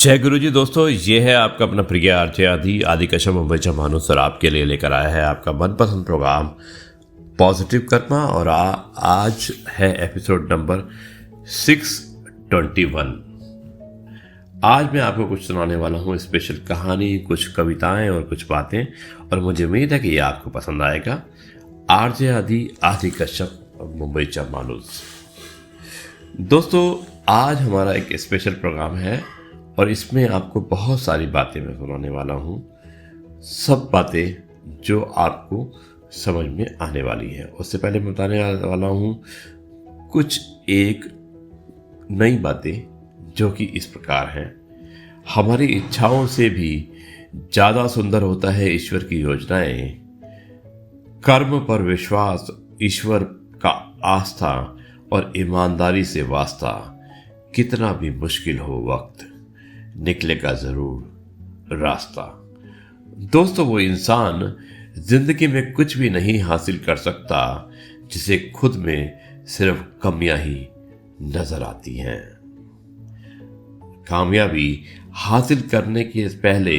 जय गुरु जी। दोस्तों, ये है आपका अपना प्रिय आरजे आदि कश्यप मुंबईचा माणूस और आपके लिए लेकर आया है आपका मनपसंद प्रोग्राम पॉजिटिव कर्मा। और आज है एपिसोड नंबर 621। आज मैं आपको कुछ सुनाने वाला हूँ, स्पेशल कहानी, कुछ कविताएं और कुछ बातें, और मुझे उम्मीद है कि ये आपको पसंद आएगा। आरजे आदि कश्यप मुंबईचा माणूस। दोस्तों, आज हमारा एक स्पेशल प्रोग्राम है और इसमें आपको बहुत सारी बातें मैं सुनाने वाला हूँ, सब बातें जो आपको समझ में आने वाली है। उससे पहले मैं बताने वाला हूँ कुछ एक नई बातें जो कि इस प्रकार हैं। हमारी इच्छाओं से भी ज़्यादा सुंदर होता है ईश्वर की योजनाएं। कर्म पर विश्वास, ईश्वर का आस्था और ईमानदारी से वास्ता। कितना भी मुश्किल हो वक्त, निकलेगा जरूर रास्ता। दोस्तों, वो इंसान जिंदगी में कुछ भी नहीं हासिल कर सकता जिसे खुद में सिर्फ कमियां ही नजर आती हैं। कामयाबी हासिल करने के पहले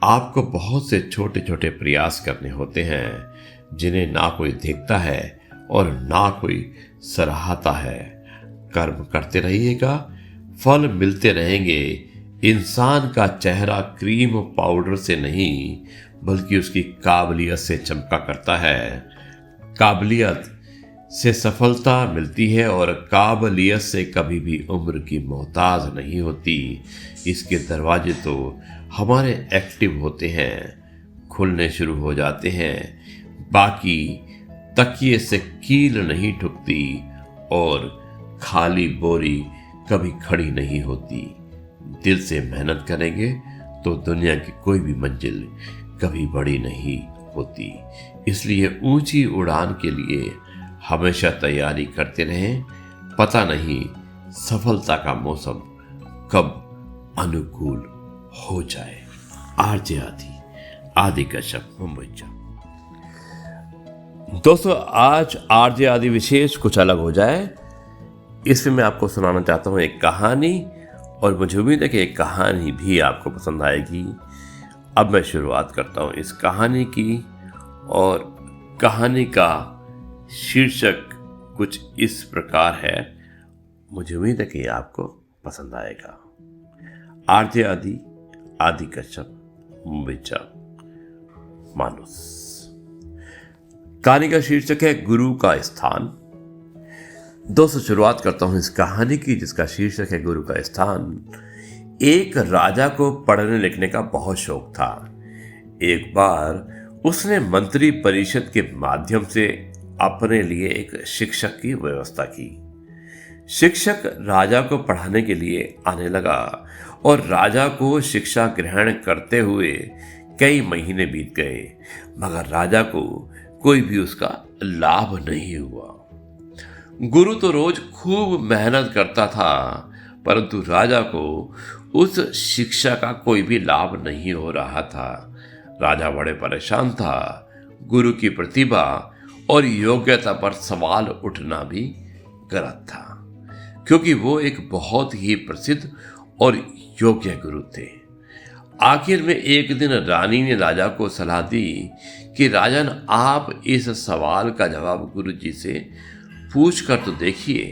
आपको बहुत से छोटे छोटे प्रयास करने होते हैं जिन्हें ना कोई देखता है और ना कोई सराहता है। कर्म करते रहिएगा, फल मिलते रहेंगे। इंसान का चेहरा क्रीम पाउडर से नहीं बल्कि उसकी काबिलियत से चमका करता है। काबिलियत से सफलता मिलती है और काबिलियत से कभी भी उम्र की मोहताज नहीं होती। इसके दरवाजे तो हमारे एक्टिव होते हैं, खुलने शुरू हो जाते हैं। बाकी तकिए से कील नहीं ठुकती और खाली बोरी कभी खड़ी नहीं होती। दिल से मेहनत करेंगे तो दुनिया की कोई भी मंजिल कभी बड़ी नहीं होती। इसलिए ऊंची उड़ान के लिए हमेशा तैयारी करते रहें। पता नहीं सफलता का मौसम कब अनुकूल हो जाए। आरजे आदि कश्यप मुंबईचा। दोस्तों, आज आरजे आदि विशेष कुछ अलग हो जाए। इसमें मैं आपको सुनाना चाहता हूँ एक कहानी, और मुझे उम्मीद है कि एक कहानी भी आपको पसंद आएगी। अब मैं शुरुआत करता हूँ इस कहानी की, और कहानी का शीर्षक कुछ इस प्रकार है। मुझे उम्मीद है कि ये आपको पसंद आएगा। आरजे आदि कश्यप मुंबईचा माणूस। कहानी का शीर्षक है गुरु का स्थान। दोस्तों, शुरुआत करता हूं इस कहानी की जिसका शीर्षक है गुरु का स्थान। एक राजा को पढ़ने लिखने का बहुत शौक था। एक बार उसने मंत्री परिषद के माध्यम से अपने लिए एक शिक्षक की व्यवस्था की। शिक्षक राजा को पढ़ाने के लिए आने लगा और राजा को शिक्षा ग्रहण करते हुए कई महीने बीत गए, मगर राजा को कोई भी उसका लाभ नहीं हुआ। गुरु तो रोज खूब मेहनत करता था, परंतु राजा को उस शिक्षा का कोई भी लाभ नहीं हो रहा था। राजा बड़े परेशान था। गुरु की प्रतिभा और योग्यता पर सवाल उठना भी गलत था, क्योंकि वो एक बहुत ही प्रसिद्ध और योग्य गुरु थे। आखिर में एक दिन रानी ने राजा को सलाह दी कि राजन, आप इस सवाल का जवाब गुरु जी से पूछ कर तो देखिए।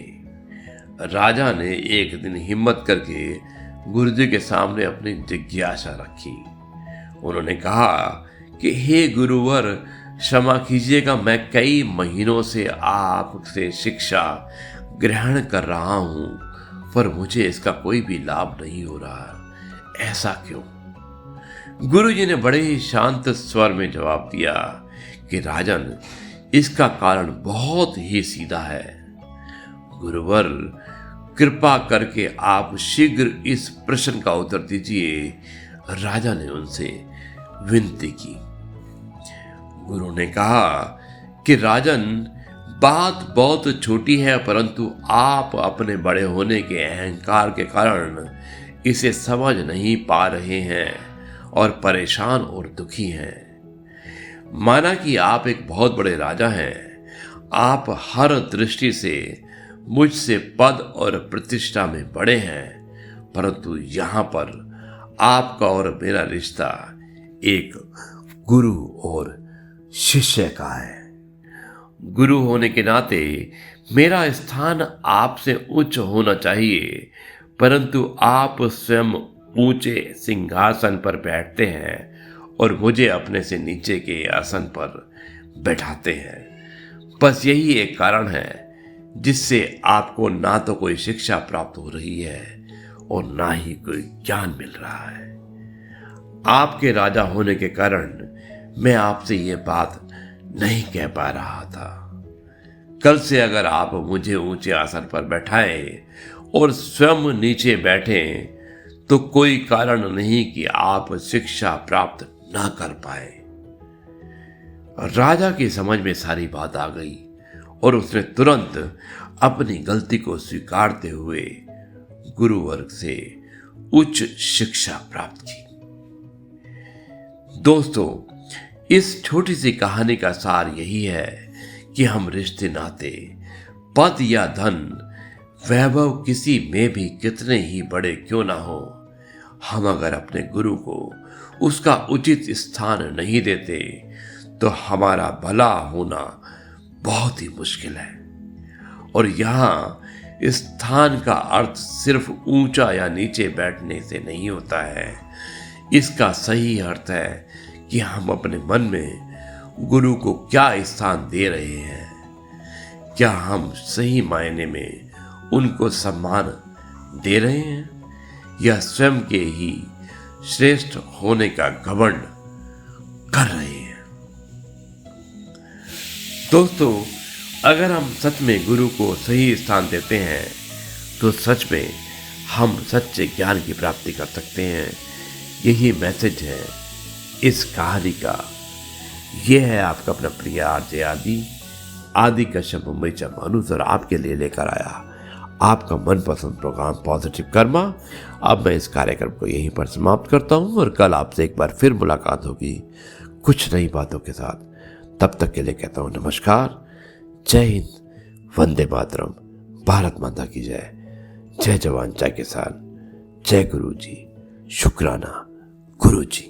राजा ने एक दिन हिम्मत करके गुरुजी के सामने अपनी जिज्ञासा रखी। उन्होंने कहा कि हे गुरुवर, क्षमा कीजिएगा, मैं कई महीनों से आपसे शिक्षा ग्रहण कर रहा हूं, पर मुझे इसका कोई भी लाभ नहीं हो रहा। ऐसा क्यों? गुरुजी ने बड़े ही शांत स्वर में जवाब दिया कि राजन, इसका कारण बहुत ही सीधा है। गुरुवर, कृपा करके आप शीघ्र इस प्रश्न का उत्तर दीजिए। राजा ने उनसे विनती की। गुरु ने कहा कि राजन, बात बहुत छोटी है, परंतु आप अपने बड़े होने के अहंकार के कारण इसे समझ नहीं पा रहे हैं और परेशान और दुखी हैं। माना कि आप एक बहुत बड़े राजा हैं, आप हर दृष्टि से मुझसे पद और प्रतिष्ठा में बड़े हैं, परंतु यहाँ पर आपका और मेरा रिश्ता एक गुरु और शिष्य का है। गुरु होने के नाते मेरा स्थान आपसे उच्च होना चाहिए, परंतु आप स्वयं ऊंचे सिंहासन पर बैठते हैं और मुझे अपने से नीचे के आसन पर बैठाते हैं। बस यही एक कारण है जिससे आपको ना तो कोई शिक्षा प्राप्त हो रही है और ना ही कोई ज्ञान मिल रहा है। आपके राजा होने के कारण मैं आपसे ये बात नहीं कह पा रहा था। कल से अगर आप मुझे ऊंचे आसन पर बैठाएं और स्वयं नीचे बैठें तो कोई कारण नहीं कि आप शिक्षा प्राप्त ना कर पाए। राजा की समझ में सारी बात आ गई और उसने तुरंत अपनी गलती को स्वीकारते हुए गुरुवर्ग से उच्च शिक्षा प्राप्त की। दोस्तों, इस छोटी सी कहानी का सार यही है कि हम रिश्ते नाते, पद या धन, वैभव किसी में भी कितने ही बड़े क्यों ना हो, हम अगर अपने गुरु को उसका उचित स्थान नहीं देते तो हमारा भला होना बहुत ही मुश्किल है। और यहाँ स्थान का अर्थ सिर्फ ऊंचा या नीचे बैठने से नहीं होता है। इसका सही अर्थ है कि हम अपने मन में गुरु को क्या स्थान दे रहे हैं। क्या हम सही मायने में उनको सम्मान दे रहे हैं या स्वयं के ही श्रेष्ठ होने का घमंड कर रहे हैं। दोस्तों, अगर हम सच में गुरु को सही स्थान देते हैं तो सच में हम सच्चे ज्ञान की प्राप्ति कर सकते हैं। यही मैसेज है इस कहानी का। यह है आपका अपना प्रिय आरजे आदि कश्यप मुंबई से मानुस और आपके लिए लेकर आया आपका मनपसंद प्रोग्राम पॉजिटिव कर्मा। अब मैं इस कार्यक्रम को यहीं पर समाप्त करता हूं और कल आपसे एक बार फिर मुलाकात होगी कुछ नई बातों के साथ। तब तक के लिए कहता हूं नमस्कार, जय हिंद, वंदे मातरम, भारत माता की जय, जय जवान जय किसान, जय गुरु जी, शुक्राना गुरु जी।